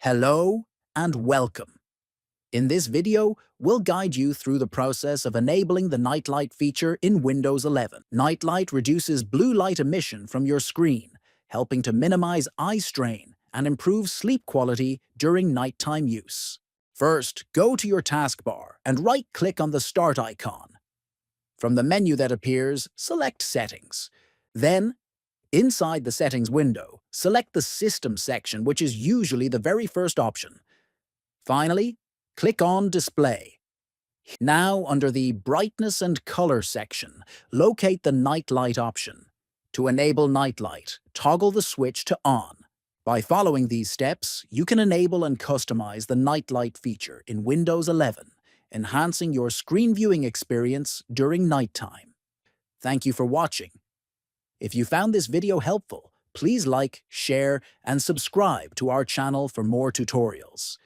Hello and welcome. In this video, we'll guide you through the process of enabling the Nightlight feature in Windows 11. Nightlight reduces blue light emission from your screen, helping to minimize eye strain and improve sleep quality during nighttime use. First, go to your taskbar and right-click on the Start icon. From the menu that appears, select Settings. Then, inside the Settings window, select the System section, which is usually the very first option. Finally, click on Display. Now, under the Brightness and Color section, locate the Nightlight option. To enable Nightlight, toggle the switch to On. By following these steps, you can enable and customize the Nightlight feature in Windows 11, enhancing your screen viewing experience during nighttime. Thank you for watching. If you found this video helpful, please like, share, and subscribe to our channel for more tutorials.